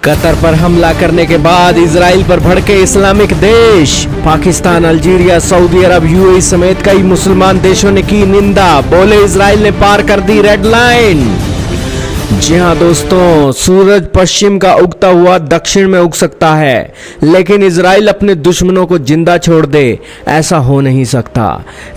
Qatar पर हमला करने के बाद इजराइल पर भड़के इस्लामिक देश। पाकिस्तान, अल्जीरिया, सऊदी अरब, यूएई समेत कई मुसलमान देशों ने की निंदा। बोले इजराइल ने पार कर दी रेड लाइन। जी हाँ दोस्तों, सूरज पश्चिम का उगता हुआ दक्षिण में उग सकता है, लेकिन इजराइल अपने दुश्मनों को जिंदा छोड़ दे, ऐसा हो नहीं सकता।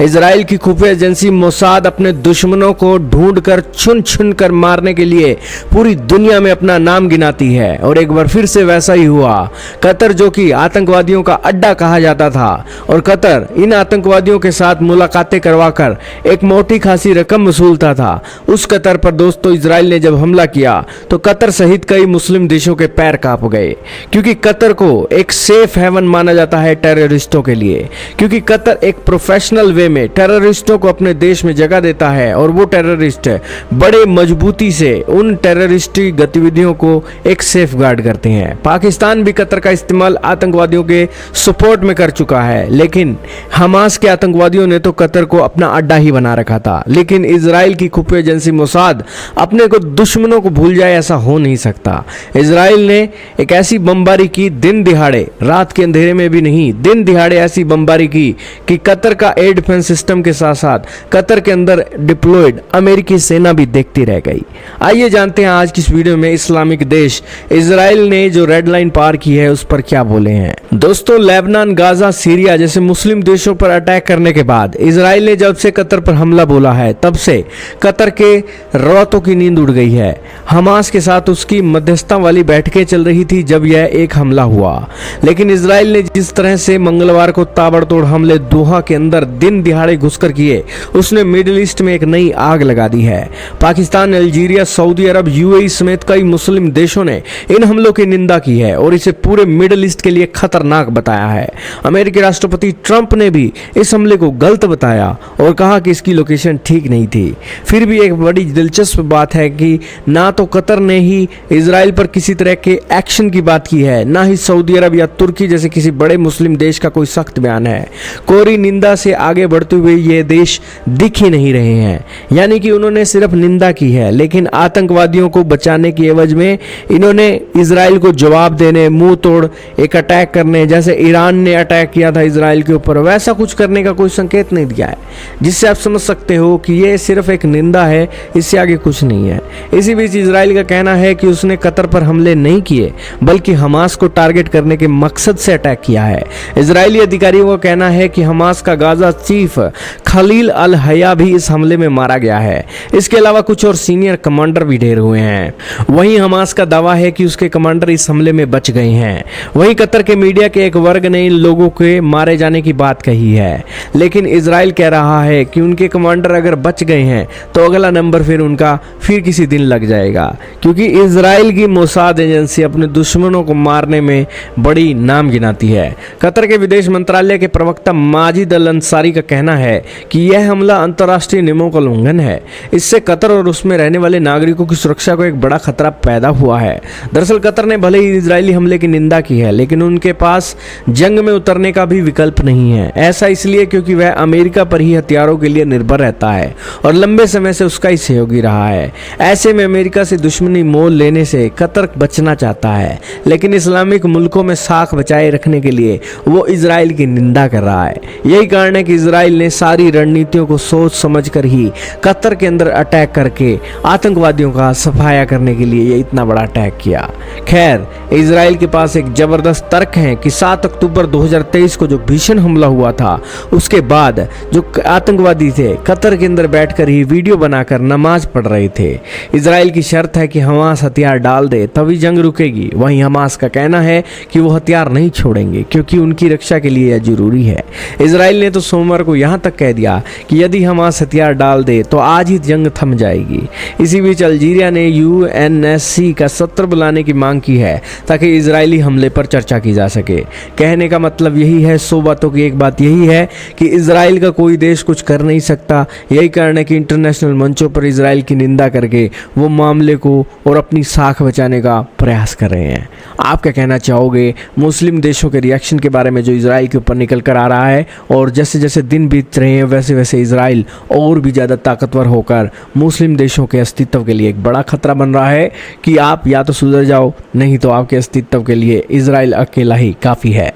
इजराइल की खुफिया एजेंसी मोसाद अपने दुश्मनों को ढूंढकर चुन चुन कर मारने के लिए पूरी दुनिया में अपना नाम गिनाती है। और एक बार फिर से वैसा ही हुआ। कतर, जो कि आतंकवादियों का अड्डा कहा जाता था, और कतर इन आतंकवादियों के साथ मुलाकातें करवाकर एक मोटी खासी रकम वसूलता था। उस कतर पर दोस्तों इजराइल ने जब हमला किया तो कतर सहित कई मुस्लिम देशों के पैर कांप गए, क्योंकि कतर को एक सेफ हेवन माना जाता है टेररिस्टों के लिए। क्योंकि कतर एक प्रोफेशनल वे में टेररिस्टों को अपने देश में जगह देता है, और वो टेररिस्ट बड़े मजबूती से उन टेररिस्टी गतिविधियों को एक सेफ गार्ड करते हैं। पाकिस्तान भी कतर का इस्तेमाल आतंकवादियों के सपोर्ट में कर चुका है, लेकिन हमास के आतंकवादियों ने तो कतर को अपना अड्डा ही बना रखा था। लेकिन इजराइल की खुफिया एजेंसी मोसाद अपने को दुश्मनों को भूल जाए, ऐसा हो नहीं सकता। इजराइल ने एक ऐसी बमबारी की दिन दिहाड़े, रात के अंधेरे में भी नहीं, दिन दिहाड़े ऐसी बमबारी की कि कतर का एयर डिफेंस सिस्टम के साथ साथ कतर के अंदर डिप्लॉयड अमेरिकी सेना भी देखती रह गई। आइए जानते हैं आज की इस वीडियो में इस्लामिक देश इजराइल ने जो रेड लाइन पार की है उस पर क्या बोले हैं। दोस्तों, लेबनान, गाजा, सीरिया जैसे मुस्लिम देशों पर अटैक करने के बाद इजराइल ने जब से कतर पर हमला बोला है, तब से कतर के रातों की नींद उड़ गई है। हमास के साथ उसकी मध्यस्थता वाली बैठकें चल रही थी जब यह एक हमला हुआ, लेकिन इजराइल ने जिस तरह से मंगलवार को ताबड़तोड़ हमले दोहा के अंदर दिन दिहाड़े घुसकर किए, उसने मिडिल ईस्ट में एक नई आग लगा दी है। पाकिस्तान, अल्जीरिया, सऊदी अरब, यूएई समेत कई मुस्लिम देशों ने इन हमलों की निंदा की है और इसे पूरे मिडिल ईस्ट के लिए खतरनाक बताया है। अमेरिकी राष्ट्रपति ट्रंप ने भी इस हमले को गलत बताया और कहा कि इसकी लोकेशन ठीक नहीं थी। फिर भी एक बड़ी दिलचस्प बात है कि ना तो कतर ने ही इजराइल पर किसी तरह के एक्शन की बात की है, ना ही सऊदी अरब या तुर्की जैसे किसी बड़े मुस्लिम देश का कोई सख्त बयान है। कोरी निंदा से आगे बढ़ते हुए ये देश दिख ही नहीं रहे हैं, यानी कि उन्होंने सिर्फ निंदा की है, लेकिन आतंकवादियों को बचाने की एवज में इन्होंने इजराइल को जवाब देने, मुंह तोड़ एक अटैक करने, जैसे ईरान ने अटैक किया था इजराइल के ऊपर, वैसा कुछ करने का कोई संकेत नहीं दिया है, जिससे आप समझ सकते हो कि ये सिर्फ एक निंदा है, इससे आगे कुछ नहीं है। इसी बीच इजराइल का कहना है कि उसने कतर पर हमले नहीं किए, बल्कि हमास को टारगेट करने के मकसद से अटैक किया है। इजरायली अधिकारियों का कहना है कि हमास का गाजा चीफ खलील अल हया भी इस हमले में मारा गया है। इसके अलावा कुछ और सीनियर कमांडर भी ढेर हुए हैं। वहीं हमास का दावा है कि उसके कमांडर इस हमले में बच गए हैं। वहीं कतर के मीडिया के एक वर्ग ने इन लोगों के मारे जाने की बात कही है, लेकिन इजराइल कह रहा है कि उनके कमांडर अगर बच गए हैं तो अगला नंबर फिर उनका फिर किसी दिन लग जाएगा, क्योंकि इजराइल की मोसाद एजेंसी अपने दुश्मनों को मारने में बड़ी नाम गिनाती है। कतर के विदेश मंत्रालय के प्रवक्ता माजिद अल अंसारी का कहना है कि यह हमला अंतर्राष्ट्रीय नियमों का उल्लंघन है। इससे कतर और उसमें रहने वाले नागरिकों की सुरक्षा को एक बड़ा खतरा पैदा हुआ है। दरअसल कतर ने भले ही इजरायली हमले की निंदा की है, लेकिन उनके पास जंग में उतरने का भी विकल्प नहीं है। ऐसा इसलिए क्योंकि वह अमेरिका पर ही हथियारों के लिए निर्भर रहता है और लंबे समय से उसका ही सहयोगी रहा है। ऐसे में अमेरिका से दुश्मनी मोल लेने से कतर बचना चाहता है, लेकिन इस्लामिक मुल्कों में साख बचाए रखने के लिए वो इजराइल की निंदा कर रहा है। यही कारण है कि इजराइल ने सारी रणनीतियों को सोच समझकर ही कतर के अंदर अटैक करके आतंकवादियों का सफाया करने के लिए ये इतना बड़ा अटैक किया। खैर, इजराइल के पास एक जबरदस्त तर्क है कि 7 अक्टूबर 2023 को जो भीषण हमला हुआ था, उसके बाद जो आतंकवादी थे कतर के अंदर बैठकर ही वीडियो बनाकर नमाज पढ़ रहे थे। इजराइल की शर्त है कि हमास हथियार डाल दे तभी जंग रुकेगी। वहीं हमास का कहना है कि वो हथियार नहीं छोड़ेंगे, क्योंकि उनकी रक्षा के लिए यह जरूरी है। इजराइल ने तो सोमवार को यहां तक कह दिया कि यदि हमास हथियार डाल दे तो आज ही जंग थम जाएगी। इसी बीच अल्जीरिया ने यूएनएससी का सत्र बुलाने की मांग की है ताकि इजरायली हमले पर चर्चा की जा सके। कहने का मतलब यही है, 100 बातों की एक बात यही है कि इजराइल का कोई देश कुछ कर नहीं सकता। यही कारण है कि इंटरनेशनल मंचों पर इजराइल की निंदा करके वो मामले को और अपनी साख बचाने का प्रयास कर रहे हैं। आप क्या कहना चाहोगे मुस्लिम देशों के रिएक्शन के बारे में जो इजराइल के ऊपर निकल कर आ रहा है, और जैसे जैसे दिन बीत रहे हैं वैसे वैसे इजराइल और भी ज़्यादा ताकतवर होकर मुस्लिम देशों के अस्तित्व के लिए एक बड़ा खतरा बन रहा है कि आप या तो सुधर जाओ, नहीं तो आपके अस्तित्व के लिए इजराइल अकेला ही काफ़ी है।